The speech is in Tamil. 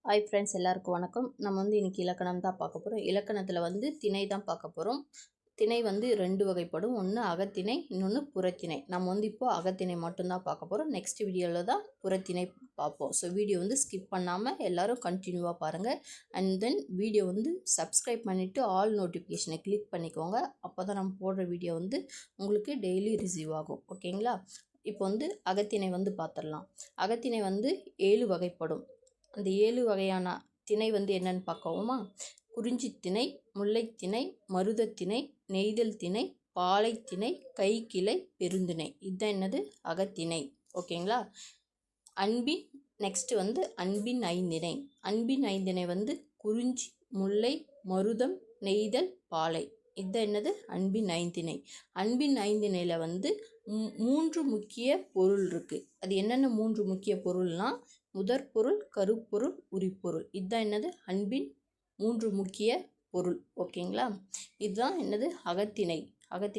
ஹாய் ஃப்ரெண்ட்ஸ், எல்லாருக்கும் வணக்கம். நம்ம இன்றைக்கி இலக்கணம் தான் பார்க்க போகிறோம். இலக்கணத்தில் திணை தான் பார்க்க போகிறோம். திணை 2 வகைப்படும். ஒன்று அகத்திணை, இன்னொன்று புறத்திணை. நம்ம இப்போது அகத்திணை மட்டும்தான் பார்க்க போகிறோம். நெக்ஸ்ட் வீடியோவில் தான் புறத்திணை பார்ப்போம். ஸோ வீடியோ ஸ்கிப் பண்ணாமல் எல்லோரும் கண்டினியூவாக பாருங்கள். அண்ட் தென் வீடியோ சப்ஸ்கிரைப் பண்ணிவிட்டு ஆல் நோட்டிஃபிகேஷனை கிளிக் பண்ணிக்கோங்க. அப்போ தான் நம்ம போடுற வீடியோ உங்களுக்கு டெய்லி ரிசீவ் ஆகும். ஓகேங்களா? இப்போ அகத்திணை பார்த்துடலாம். அகத்திணை 7 வகைப்படும். அந்த 7 வகையான திணை என்னென்னு பார்க்கவுமா? குறிஞ்சி திணை, முல்லைத்திணை, மருதத்திணை, நெய்தல் திணை, பாலைத்திணை, கைக்கிளை, பெருந்திணை. இதுதான் என்னது? அகத்திணை. ஓகேங்களா? அன்பின் நெக்ஸ்ட் அன்பின் ஐந்திணை. அன்பின் ஐந்திணை குறிஞ்சி, முல்லை, மருதம், நெய்தல், பாலை. இதுதான் என்னது? அன்பின் ஐந்திணை. அன்பின் ஐந்திணையில் 3 முக்கிய பொருள் இருக்குது. அது என்னென்ன 3 முக்கிய பொருள்னால், முதற் பொருள், கருப்பொருள், உரிப்பொருள். இதுதான் என்னது? அன்பின் 3 முக்கிய பொருள். ஓகேங்களா? இதுதான் என்னது? அகத்திணை.